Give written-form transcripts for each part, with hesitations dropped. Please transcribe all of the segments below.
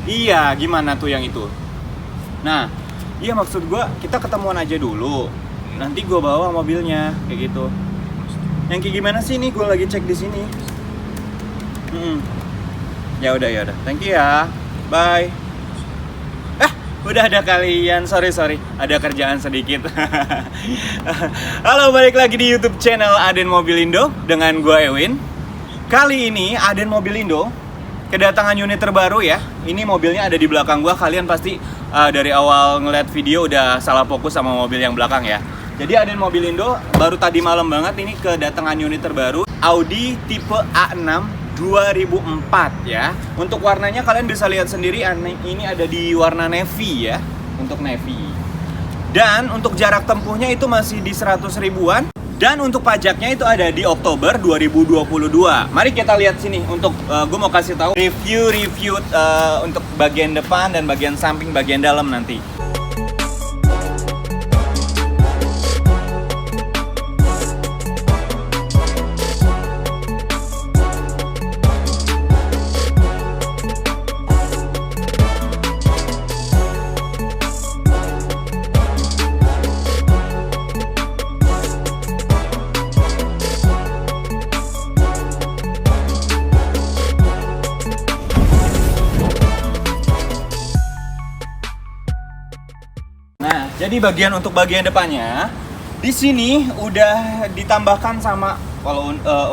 Iya, gimana tuh yang itu? Nah, iya maksud gua kita ketemuan aja dulu. Nanti gua bawa mobilnya kayak gitu. Yang kayak gimana sih nih? Gua lagi cek di sini. Hmm. Ya udah ya udah. Thank you ya. Bye. Udah ada kalian. Sorry. Ada kerjaan sedikit. Halo, balik lagi di YouTube channel Aden Mobilindo dengan gua Ewin. Kali ini Aden Mobilindo kedatangan unit terbaru ya. Ini mobilnya ada di belakang gua. Kalian pasti dari awal ngeliat video udah salah fokus sama mobil yang belakang ya. Jadi Aden Mobilindo baru tadi malam banget ini kedatangan unit terbaru Audi tipe A6 2004 ya. Untuk warnanya kalian bisa lihat sendiri, ini ada di warna navy ya, untuk navy. Dan untuk jarak tempuhnya itu masih di 100 ribuan. Dan untuk pajaknya itu ada di Oktober 2022. Mari kita lihat sini. Untuk gue mau kasih tahu review untuk bagian depan dan bagian samping, bagian dalam nanti. Nah, jadi untuk bagian depannya, di sini udah ditambahkan sama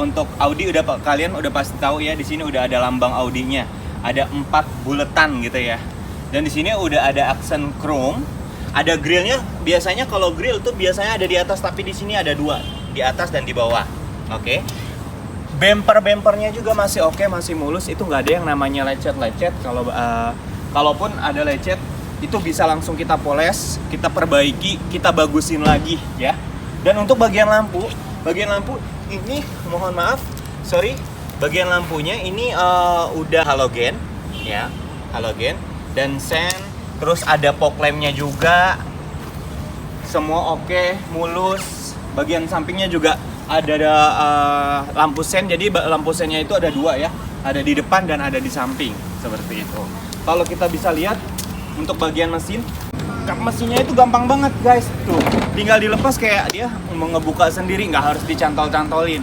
untuk Audi kalian udah pasti tahu ya, di sini udah ada lambang Audinya. Ada 4 buletan gitu ya. Dan di sini udah ada aksen chrome. Ada grillnya. Biasanya kalau grill tuh biasanya ada di atas, tapi di sini ada 2, di atas dan di bawah. Oke. Bempernya juga masih oke, masih mulus. Itu nggak ada yang namanya lecet-lecet. Kalaupun ada lecet, itu bisa langsung kita poles, kita perbaiki, kita bagusin lagi ya. Dan untuk bagian lampu ini mohon maaf, bagian lampunya ini udah halogen ya, halogen dan sen, terus ada fog lampnya juga, semua oke, mulus. Bagian sampingnya juga ada lampu sen, jadi lampu sennya itu ada 2 ya, ada di depan dan ada di samping seperti itu. Kalau kita bisa lihat untuk bagian mesin, kap mesinnya itu gampang banget guys. Tuh, tinggal dilepas kayak dia ngebuka sendiri, nggak harus dicantol-cantolin.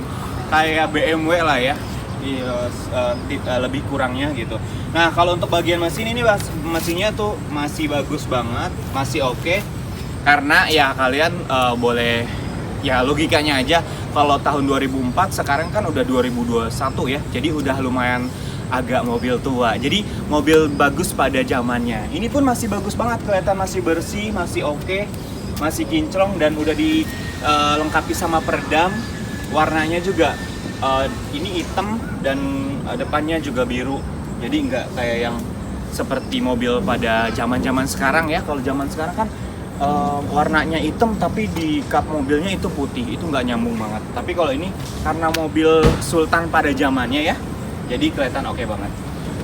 Kayak BMW lah ya, lebih kurangnya gitu. Nah, kalau untuk bagian mesin ini, mesinnya tuh masih bagus banget, masih oke. Karena ya kalian boleh, ya logikanya aja, kalau tahun 2004, sekarang kan udah 2021 ya. Jadi udah lumayan agak mobil tua, jadi mobil bagus pada zamannya. Ini pun masih bagus banget, kelihatan masih bersih, masih oke, masih kinclong, dan udah dilengkapi sama peredam. Warnanya juga ini hitam dan depannya juga biru, jadi nggak kayak yang seperti mobil pada zaman sekarang ya. Kalau zaman sekarang kan warnanya hitam tapi di kap mobilnya itu putih, itu nggak nyambung banget. Tapi kalau ini karena mobil sultan pada zamannya ya, jadi kelihatan oke banget.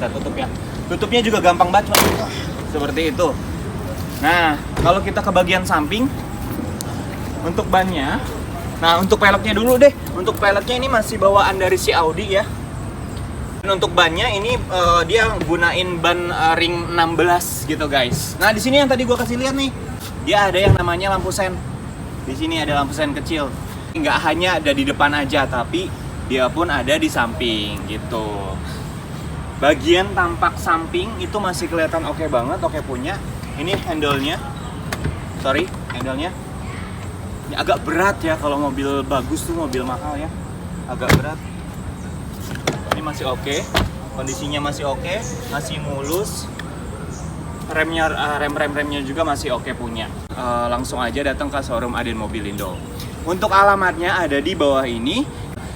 Kita tutup ya. Tutupnya juga gampang banget, seperti itu. Nah, kalau kita ke bagian samping, untuk bannya, nah untuk peleknya dulu deh. Untuk peleknya ini masih bawaan dari si Audi ya. Dan untuk bannya ini dia gunain ban ring 16 gitu guys. Nah di sini yang tadi gua kasih lihat nih, dia ada yang namanya lampu sen. Di sini ada lampu sen kecil. Nggak hanya ada di depan aja, tapi dia pun ada di samping gitu. Bagian tampak samping itu masih kelihatan oke banget, oke punya. Ini handle-nya. Handle-nya. Ini agak berat ya, kalau mobil bagus tuh, mobil mahal ya. Agak berat. Ini masih oke. Kondisinya masih oke, masih mulus. Remnya juga masih oke punya. Langsung aja datang ke showroom Aden Mobilindo. Untuk alamatnya ada di bawah ini,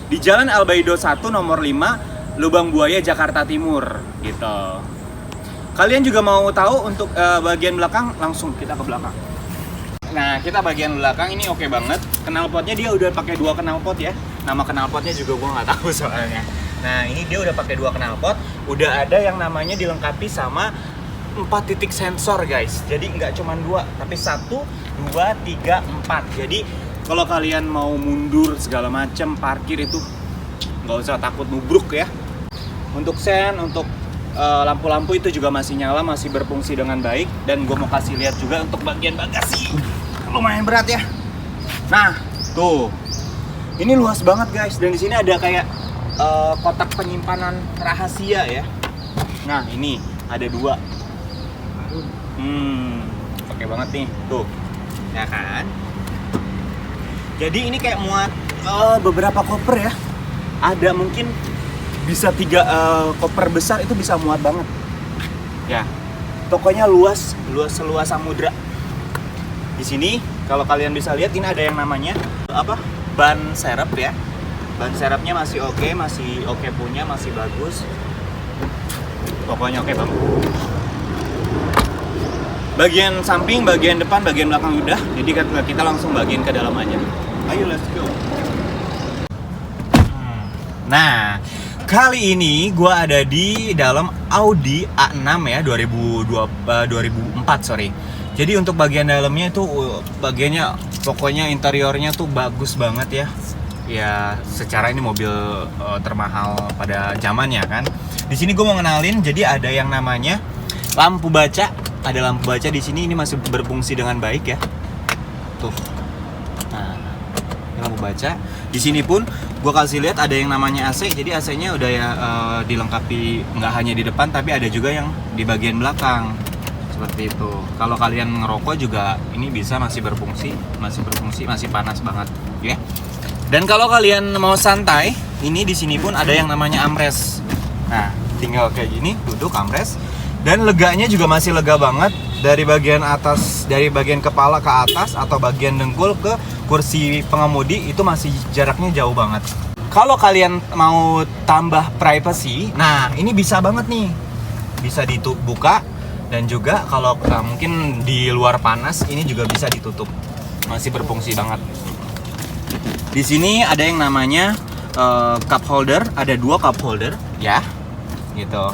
di Jalan Albaido 1 nomor 5, Lubang Buaya, Jakarta Timur gitu. Kalian juga mau tahu untuk bagian belakang, langsung kita ke belakang. Nah, kita bagian belakang ini oke banget. Knalpotnya dia udah pakai 2 knalpot ya. Nama knalpotnya juga gua nggak tahu soalnya. Nah, ini dia udah pakai 2 knalpot. Udah ada yang namanya dilengkapi sama 4 titik sensor guys. Jadi nggak cuma 2, tapi 1, 2, 3, 4. Jadi kalau kalian mau mundur segala macam, parkir itu nggak usah takut nubruk ya. Untuk sen, untuk lampu-lampu itu juga masih nyala, masih berfungsi dengan baik. Dan gue mau kasih lihat juga untuk bagian bagasi, lumayan berat ya. Nah, tuh, ini luas banget guys. Dan di sini ada kayak kotak penyimpanan rahasia ya. Nah, ini ada 2. Oke banget nih, tuh, ya kan? Jadi ini kayak muat beberapa koper ya. Ada mungkin bisa 3 koper besar, itu bisa muat banget. Ya, pokoknya luas seluas samudra. Di sini kalau kalian bisa lihat ini ada yang namanya ban serep ya. Ban serepnya masih oke punya, masih bagus. Pokoknya oke banget. Bagian samping, bagian depan, bagian belakang udah. Jadi kita langsung bagian ke dalam aja. Ayo let's go. Nah, kali ini gue ada di dalam Audi A6 ya, 2004 sorry. Jadi untuk bagian dalamnya itu bagiannya pokoknya interiornya tuh bagus banget ya. Ya secara ini mobil termahal pada zamannya kan. Di sini gue mau ngenalin, jadi ada yang namanya lampu baca. Ada lampu baca di sini, ini masih berfungsi dengan baik ya. Tuh. Nah, ini lampu baca. Di sini pun gue kasih lihat ada yang namanya AC. Jadi AC-nya udah ya dilengkapi nggak hanya di depan tapi ada juga yang di bagian belakang. Seperti itu. Kalau kalian ngerokok juga ini bisa masih berfungsi, masih panas banget, ya. Dan kalau kalian mau santai, ini di sini pun ada yang namanya armrest. Nah, tinggal kayak gini, duduk armrest. Dan leganya juga masih lega banget dari bagian atas, dari bagian kepala ke atas atau bagian dengkul ke kursi pengemudi itu masih jaraknya jauh banget. Kalau kalian mau tambah privacy, nah ini bisa banget nih, bisa dibuka dan juga kalau mungkin di luar panas ini juga bisa ditutup, masih berfungsi banget. Di sini ada yang namanya cup holder, ada 2 cup holder ya, gitu.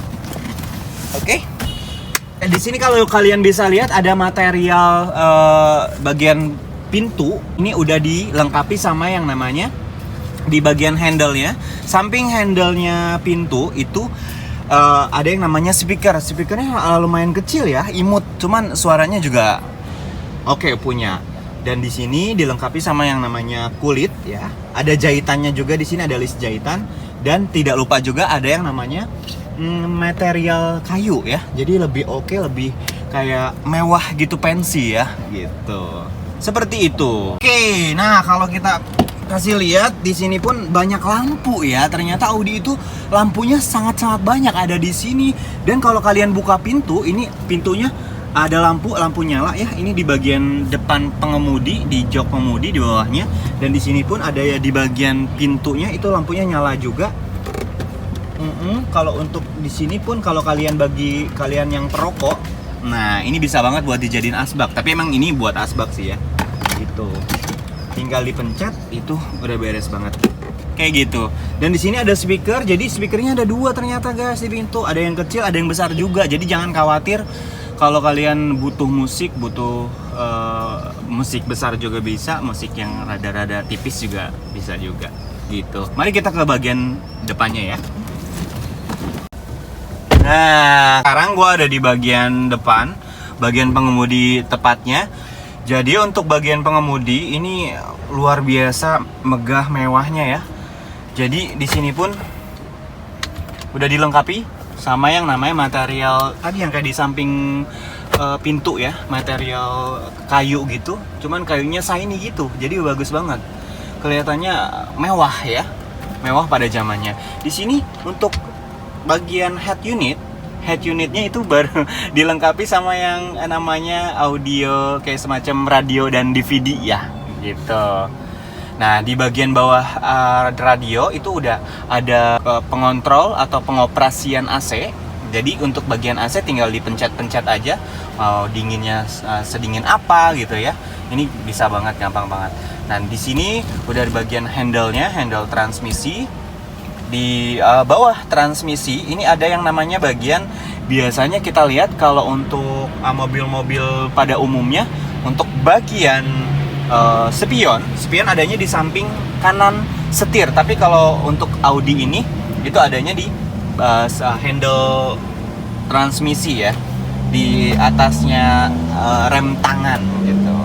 Oke. Di sini kalau kalian bisa lihat ada material bagian pintu ini udah dilengkapi sama yang namanya di bagian handle-nya, samping handle-nya pintu itu ada yang namanya speaker. Speakernya lumayan kecil ya, imut, cuman suaranya juga oke punya. Dan di sini dilengkapi sama yang namanya kulit ya. Ada jahitannya juga di sini, ada list jahitan dan tidak lupa juga ada yang namanya material kayu ya, jadi lebih oke, lebih kayak mewah gitu, fancy ya gitu, seperti itu. Oke, nah kalau kita kasih lihat di sini pun banyak lampu ya, ternyata Audi itu lampunya sangat-sangat banyak ada di sini. Dan kalau kalian buka pintu, ini pintunya ada lampu nyala ya, ini di bagian depan pengemudi, di jok pengemudi di bawahnya. Dan di sini pun ada ya di bagian pintunya itu lampunya nyala juga. Kalau untuk di sini pun kalau bagi kalian yang perokok, nah ini bisa banget buat dijadiin asbak. Tapi emang ini buat asbak sih ya, gitu. Tinggal dipencet itu udah beres banget, kayak gitu. Dan di sini ada speaker, jadi speakernya ada 2 ternyata guys di pintu. Ada yang kecil, ada yang besar juga. Jadi jangan khawatir kalau kalian butuh musik, musik besar juga bisa, musik yang rada-rada tipis juga bisa juga, gitu. Mari kita ke bagian depannya ya. Nah, sekarang gue ada di bagian depan, bagian pengemudi tepatnya. Jadi untuk bagian pengemudi ini luar biasa megah mewahnya ya. Jadi di sini pun udah dilengkapi sama yang namanya material tadi yang kayak di samping pintu ya, material kayu gitu. Cuman kayunya shiny gitu, jadi bagus banget. Kelihatannya mewah ya, mewah pada zamannya. Di sini untuk bagian head unitnya itu baru dilengkapi sama yang namanya audio kayak semacam radio dan DVD ya gitu. Nah di bagian bawah radio itu udah ada pengontrol atau pengoperasian AC. Jadi untuk bagian AC tinggal dipencet-pencet aja, mau dinginnya sedingin apa gitu ya. Ini bisa banget, gampang banget. Nah di sini udah di bagian handle-nya, handle transmisi. Di bawah transmisi ini ada yang namanya bagian, biasanya kita lihat kalau untuk mobil-mobil pada umumnya untuk bagian spion adanya di samping kanan setir. Tapi kalau untuk Audi ini itu adanya di handle transmisi ya. Di atasnya rem tangan gitu.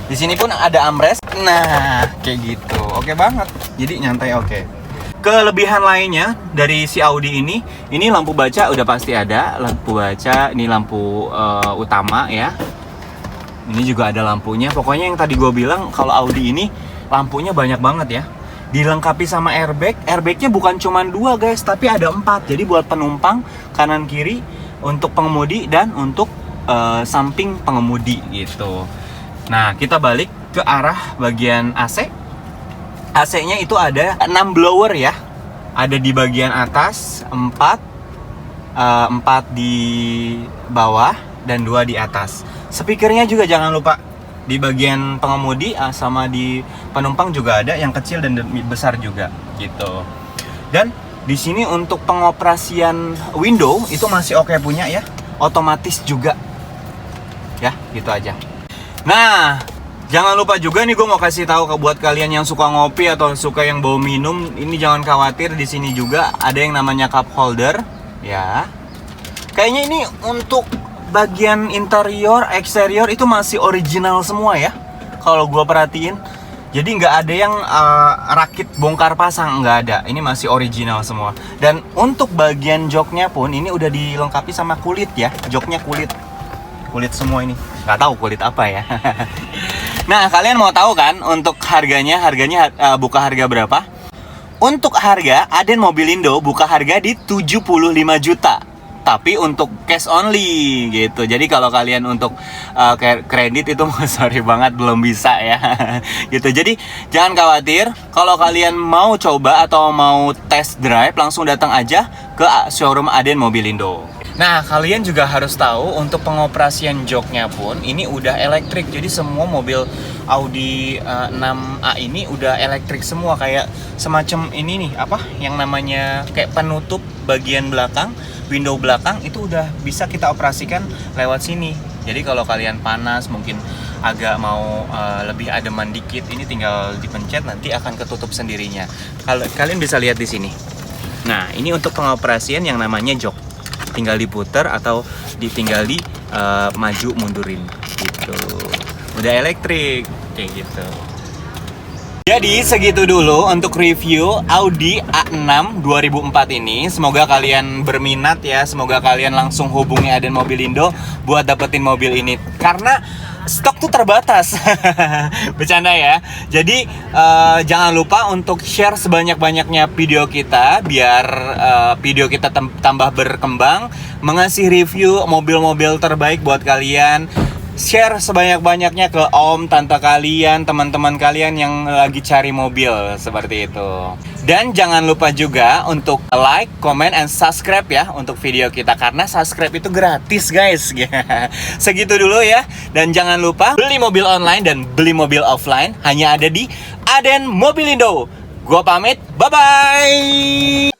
Di sini pun ada armrest. Nah, kayak gitu. Oke banget. Jadi nyantai oke. Kelebihan lainnya dari si Audi ini lampu baca udah pasti ada. Lampu baca, ini lampu utama ya. Ini juga ada lampunya. Pokoknya yang tadi gue bilang kalau Audi ini lampunya banyak banget ya. Dilengkapi sama airbag. Airbagnya bukan cuma 2 guys, tapi ada 4. Jadi buat penumpang kanan kiri, untuk pengemudi dan untuk samping pengemudi gitu. Nah, kita balik ke arah bagian AC. AC-nya itu ada 6 blower ya. Ada di bagian atas 4 di bawah dan 2 di atas. Speakernya juga jangan lupa di bagian pengemudi sama di penumpang juga ada yang kecil dan besar juga gitu. Dan di sini untuk pengoperasian window itu masih oke punya ya, otomatis juga. Ya, gitu aja. Nah, jangan lupa juga nih gue mau kasih tahu buat kalian yang suka ngopi atau suka yang bawa minum, ini jangan khawatir, di sini juga ada yang namanya cup holder ya. Kayaknya ini untuk bagian interior, eksterior itu masih original semua ya. Kalau gue perhatiin. Jadi nggak ada yang rakit bongkar pasang, nggak ada. Ini masih original semua. Dan untuk bagian joknya pun ini udah dilengkapi sama kulit ya. Joknya kulit semua ini. Nggak tahu kulit apa ya. Nah, kalian mau tahu kan untuk harganya buka harga berapa? Untuk harga Aden Mobilindo buka harga di 75 juta. Tapi untuk cash only gitu. Jadi kalau kalian untuk kredit itu sorry banget belum bisa ya. Gitu. Jadi jangan khawatir, kalau kalian mau coba atau mau test drive langsung datang aja ke showroom Aden Mobilindo. Nah, kalian juga harus tahu untuk pengoperasian joknya pun ini udah elektrik. Jadi semua mobil Audi 6A ini udah elektrik semua, kayak semacam ini nih, apa yang namanya kayak penutup bagian belakang, window belakang itu udah bisa kita operasikan lewat sini. Jadi kalau kalian panas mungkin agak mau lebih ademan dikit, ini tinggal dipencet nanti akan ketutup sendirinya. Kalau kalian bisa lihat di sini. Nah, ini untuk pengoperasian yang namanya jok. Tinggal diputer atau ditinggal di maju mundurin gitu. Udah elektrik kayak gitu. Jadi segitu dulu untuk review Audi A6 2004 ini. Semoga kalian berminat ya. Semoga kalian langsung hubungi Aden Mobilindo buat dapetin mobil ini. Karena stok tuh terbatas. Bercanda ya. Jadi jangan lupa untuk share sebanyak-banyaknya video kita, biar video kita tambah berkembang, mengasih review mobil-mobil terbaik buat kalian. Share sebanyak-banyaknya ke om, tante kalian, teman-teman kalian yang lagi cari mobil seperti itu. Dan jangan lupa juga untuk like, comment, and subscribe ya untuk video kita, karena subscribe itu gratis guys. Segitu dulu ya. Dan jangan lupa beli mobil online dan beli mobil offline hanya ada di Aden Mobilindo. Gua pamit, bye-bye.